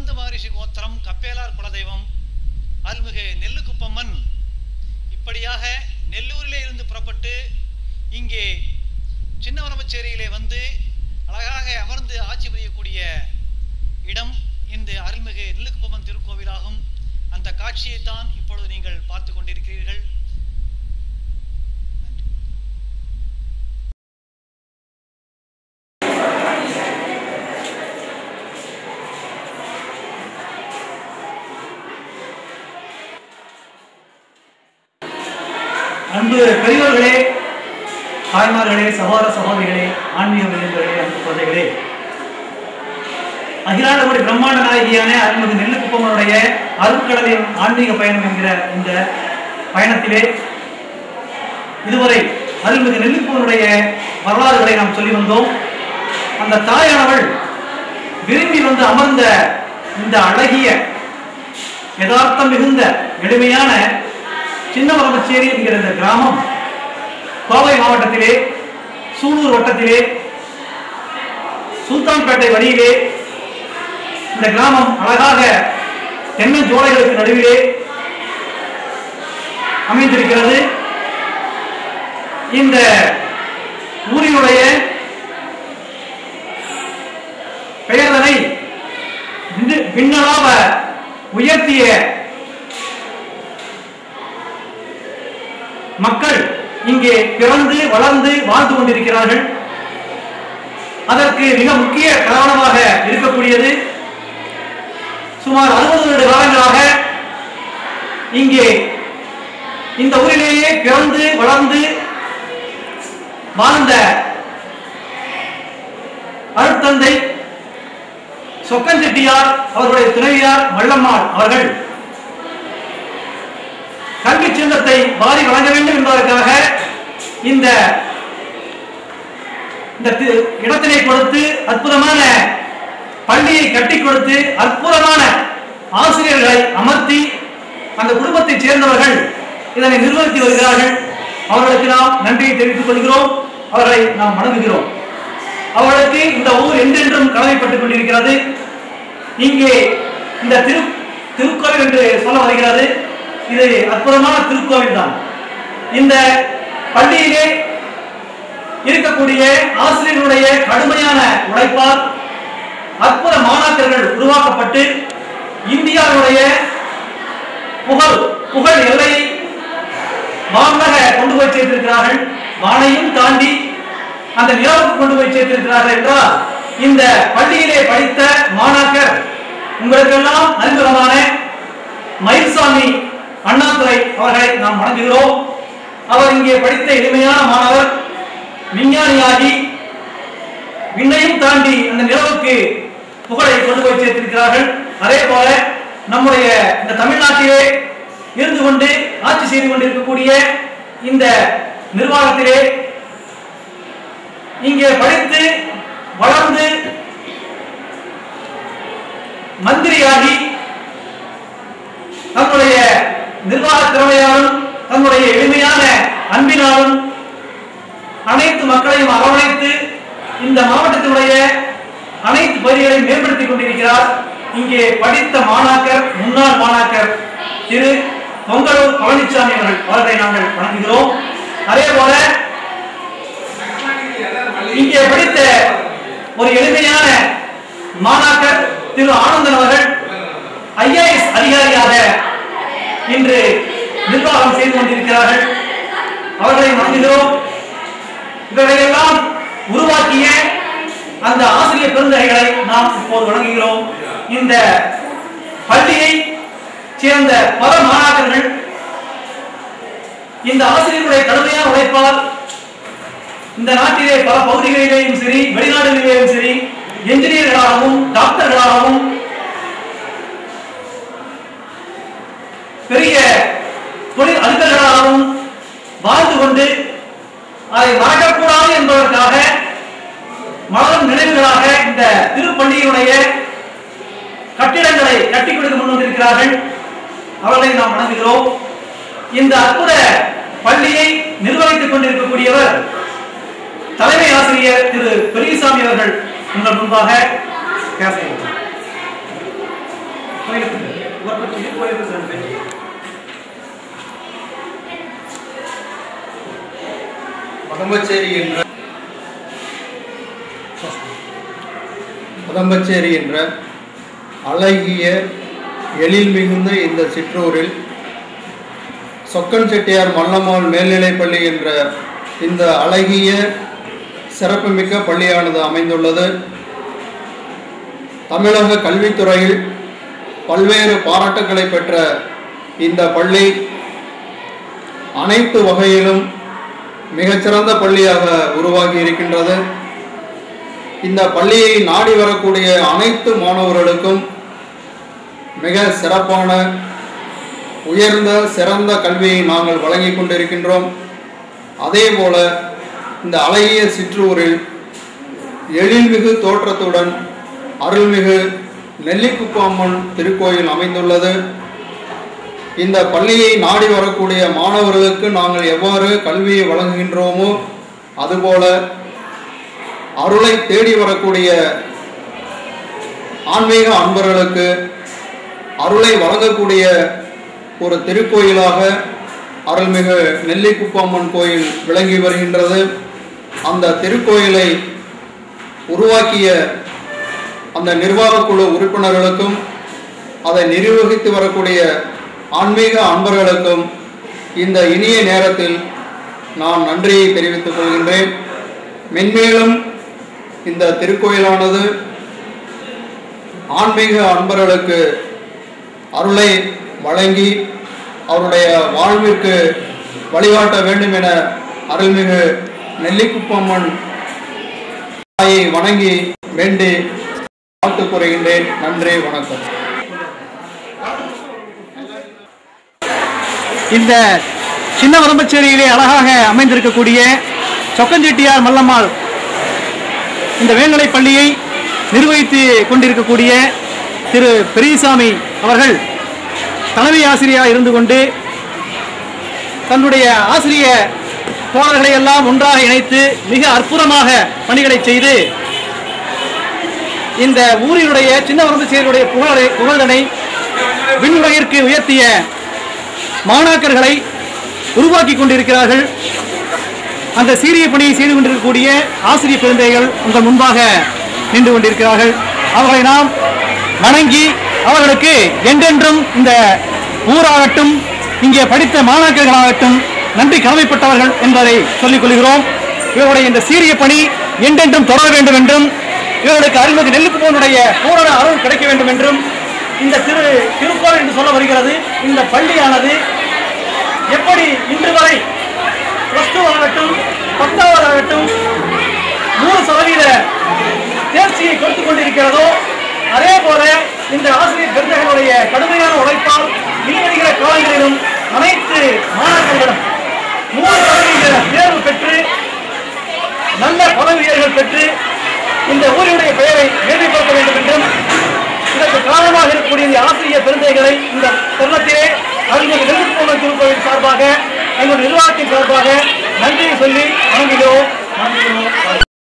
அனந்த மகரிஷி கோத்திரம், கப்பேலார் குலதெய்வம், அருள்மிகு நெல்லுக்குப்பம்மன். இப்படியாக நெல்லூரிலே இருந்து புறப்பட்டு இங்கே சின்னவரம்பச்சேரியிலே வந்து அழகாக அமர்ந்து ஆட்சி புரியக்கூடிய இடம் இந்த அருள்மிகு நெல்லுக்குப்பம்மன் திருக்கோவிலாகும். அந்த காட்சியைத்தான் இப்பொழுது நீங்கள் பார்த்து கொண்டிருக்கிறீர்கள். அன்பு பெரியவர்களே, தாய்மார்களே, சகோதர சகோதரிகளே, ஆன்மீக விருந்தர்களே, அன்பு குழந்தைகளே, அகிலாண்டபடி பிரம்மாண்ட நாயகியான அருள்மிகு நெல்லுக்குப்பம்மனுடைய அருட்கடலின் ஆன்மீக பயணம் என்கிற இந்த பயணத்திலே இதுவரை அருள்மிகு நெல்லுக்குப்பம்மனுடைய வரலாறுகளை நாம் சொல்லி வந்தோம். அந்த தாயானவள் விரும்பி வந்து அமர்ந்த இந்த அழகிய யதார்த்தம் மிகுந்த எளிமையான சின்னவரம்பச்சேரி என்கிற இந்த கிராமம் கோவை மாவட்டத்திலே சூலூர் வட்டத்திலே சுல்தான்பேட்டை வழியிலே இந்த கிராமம் அழகாக தென்னஞ்சோலைகளுக்கு நடுவிலே அமைந்திருக்கிறது. இந்த ஊரினுடைய பெயர்தனை விண்ணளாவ உயர்த்திய மக்கள் இங்கே பிறந்து வளர்ந்து வாழ்ந்து கொண்டிருக்கிறார்கள். அதற்கு மிக முக்கிய காரணமாக இருக்கக்கூடியது சுமார் 60 வருட காலங்களாக இங்கே இந்த ஊரிலேயே பிறந்து வளர்ந்து வாழ்ந்த அருட்தந்தை சொக்கஞ்செட்டியார் அவர்களுடைய துணைவியார் மல்லம்மாள் அவர்கள் கல்வி சின்னத்தை வாரி வழங்க வேண்டும் என்பதற்காக இந்த இடத்தினை கொடுத்து அற்புதமான பள்ளியை கட்டி கொடுத்து அற்புதமான ஆசிரியர்களை அமர்த்தி அந்த குடும்பத்தைச் சேர்ந்தவர்கள் இதனை நிர்வகித்து வருகிறார்கள். அவர்களுக்கு நாம் நன்றியை தெரிவித்துக் கொள்கிறோம். அவர்களை நாம் வணங்குகிறோம். அவர்களுக்கு இந்த ஊர் என்றென்றும் கடமைப்பட்டுக் கொண்டிருக்கிறது. இங்கே இந்த திருக்கோவில் என்று சொல்ல வருகிறது. இது அற்புதமான திருக்கோவில் தான். இந்த பள்ளியிலே இருக்கக்கூடிய ஆசிரியர்களுடைய கடுமையான உழைப்பால் அற்புத மாணாக்கர்கள் உருவாக்கப்பட்டு இந்தியாவுடைய புகழ் எல்லையை வானக கொண்டு போய் சேர்த்திருக்கிறார்கள். வானையும் தாண்டி அந்த நிலவுக்கு கொண்டு போய் சேர்த்திருக்கிறார்கள் என்றால் இந்த பள்ளியிலே படித்த மாணாக்கர் உங்களுக்கெல்லாம் அறிமுகமான மயில்சாமி அண்ணாதுரை அவர்களை நாம் வணங்குகிறோம். அவர் இங்கே படித்த எளிமையான மாணவர், விஞ்ஞானியாகி விண்ணையும் தாண்டி அந்த நிலவுக்கு புகழை கொண்டு போய் சேர்த்திருக்கிறார்கள். அதே போல நம்முடைய இந்த தமிழ்நாட்டிலே இருந்து கொண்டு ஆட்சி செய்து கொண்டிருக்கக்கூடிய இந்த நிர்வாகத்திலே இங்கே படித்து வளர்ந்து மந்திரியாகி தன்னுடைய நிர்வாக திறமையாலும் தன்னுடைய எளிமையான அன்பினாலும் அனைத்து மக்களையும் அரவணைத்து இந்த மாவட்டத்தினுடைய அனைத்து பகுதிகளையும் மேம்படுத்திக் கொண்டிருக்கிறார். இங்கே படித்த மாணாக்கர், முன்னாள் மாணாக்கர் திரு பொங்கலூர் பழனிசாமி அவர்களை நாங்கள் வணங்குகிறோம். அதே போல இங்கே படித்த ஒரு எளிமையான மாணாக்கர் திரு ஆனந்தன் அவர்கள் IAS அதிகாரியாக இன்று நிர்வாகம் செய்து கொண்டிருக்கிறார்கள். அவர்களை வணங்குகிறோம். இவர்களெல்லாம் உருவாக்கிய அந்த ஆசிரியர் பெருந்தகைகளை நாம் இப்போது வணங்குகிறோம். இந்த பள்ளியை சேர்ந்த பல மாணாக்கர்கள் இந்த ஆசிரியர்களுடைய கடுமையான உழைப்பால் இந்த நாட்டிலே பல பகுதிகளிலேயும் சரி வெளிநாடுகளிலேயும் சரி என்ஜினியர்களாகவும் டாக்டர்களாகவும் பெரிய தொழில் அதிபர்களாகவும் வாழ்ந்து கொண்டு அதை மறக்கக்கூடாது என்பதற்காக மலரும் நினைவுகளாக இந்த திருப்பள்ளியினுடைய கட்டிடங்களை கட்டி கொடுக்க முன் வந்திருக்கிறார்கள். அவர்களை நாம் வணங்குகிறோம். இந்த அற்புத பள்ளியை நிர்வகித்துக் கொண்டிருக்கக்கூடியவர் தலைமை ஆசிரியர் திரு பெரியசாமி அவர்கள் உங்கள் முன்பாக பேச பதம்பச்சேரி என்ற அழகிய எழில் மிகுந்த இந்த சிற்றூரில் சொக்கன் செட்டியார் மல்லம்மாள் மேல்நிலைப்பள்ளி என்ற இந்த அழகிய சிறப்புமிக்க பள்ளியானது அமைந்துள்ளது. தமிழக கல்வித்துறையில் பல்வேறு பாராட்டுக்களை பெற்ற இந்த பள்ளி அனைத்து வகையிலும் மிகச்சிறந்த பள்ளியாக உருவாகி இருக்கின்றது. இந்த பள்ளியை நாடி வரக்கூடிய அனைத்து மாணவர்களுக்கும் மிக சிறப்பான உயர்ந்த சிறந்த கல்வியை நாங்கள் வழங்கி கொண்டிருக்கின்றோம். அதேபோல இந்த அழகிய சிற்றூரில் எழில்மிகு தோற்றத்துடன் அருள்மிகு நெல்லிக்குப்பம்மன் திருக்கோயில் அமைந்துள்ளது. இந்த பள்ளியை நாடி வரக்கூடிய மாணவர்களுக்கு நாங்கள் எவ்வாறு கல்வியை வழங்குகின்றோமோ அதுபோல அருளை தேடி வரக்கூடிய ஆன்மீக அன்பர்களுக்கு அருளை வழங்கக்கூடிய ஒரு திருக்கோயிலாக அருள்மிகு நெல்லிக்குப்பம்மன் கோயில் விளங்கி வருகின்றது. அந்த திருக்கோயிலை உருவாக்கிய அந்த நிர்வாகக்குழு உறுப்பினர்களுக்கும் அதை நிர்வகித்து வரக்கூடிய ஆன்மீக அன்பர்களுக்கும் இந்த இனிய நேரத்தில் நான் நன்றியை தெரிவித்துக் கொள்கின்றேன். மென்மேலும் இந்த திருக்கோயிலானது ஆன்மீக அன்பர்களுக்கு அருளை வழங்கி அவருடைய வாழ்விற்கு வழிகாட்ட வேண்டும் என அருள்மிகு நெல்லிக்குப்பம்மன் தாயை வணங்கி வேண்டி வாழ்த்து கூறுகின்றேன். நன்றி, வணக்கம். இந்த சின்ன வரம்பச்சேரியிலே அழகாக அமைந்திருக்கக்கூடிய சொக்கன் செட்டியார் மல்லம்மாள் இந்த மேல்நிலை பள்ளியை நிர்வகித்து கொண்டிருக்கக்கூடிய திரு பெரியசாமி அவர்கள் தலைமை ஆசிரியராக இருந்து கொண்டு தன்னுடைய ஆசிரிய தோழர்களை எல்லாம் ஒன்றாக இணைத்து மிக அற்புதமாக பணிகளை செய்து இந்த ஊரினுடைய சின்ன வரம்பச்சேரியுடைய புகழனை விண்ணுலகிற்கு உயர்த்திய மாணாக்கர்களை உருவாக்கி கொண்டிருக்கிறார்கள். அந்த சீரிய பணியை செய்து கொண்டிருக்கக்கூடிய ஆசிரிய பெருந்தைகள் உங்கள் முன்பாக நின்று கொண்டிருக்கிறார்கள். அவர்களை நாம் வணங்கி அவர்களுக்கு என்றென்றும் இந்த ஊராகட்டும் இங்கே படித்த மாணாக்கர்களாகட்டும் நன்றி கடமைப்பட்டவர்கள் என்பதை சொல்லிக் கொள்கிறோம். இவருடைய இந்த சீரிய பணி என்றென்றும் தொடர வேண்டும் என்றும் இவர்களுக்கு அருள்மிகு நெல்லிக்குப்பம்மனுடைய பூரண அருள் கிடைக்க வேண்டும் என்றும் இந்த திருக்கோவில் என்று சொல்ல வருகிறது. இந்த பள்ளியானது எப்படி இன்று வரை +2 ஆகட்டும் 10வது ஆகட்டும் 100% தேர்ச்சியை கொடுத்துக் கொண்டிருக்கிறதோ அதே போல இந்த ஆசிரியர் பெருந்தகளுடைய கடுமையான உழைப்பால் இன்னும் காலங்களிலும் அனைத்து மாணவர்களும் 100% தேர்வு பெற்று நல்ல பதவியர்கள் பெற்று இந்த ஊரினுடைய பெயரை மேன்மைப்படுத்த வேண்டும் என்றும் இதற்கு காரணமாக இருக்கக்கூடிய இந்த ஆசிரியர் பெருந்தைகளை இந்த தருணத்திலே அருள்மிகு நெல்லிக்குப்பம்மன் திருக்கோவில் சார்பாக எங்களுடைய நிர்வாகத்தின் சார்பாக நன்றியை சொல்லி வணங்குகிறோம்.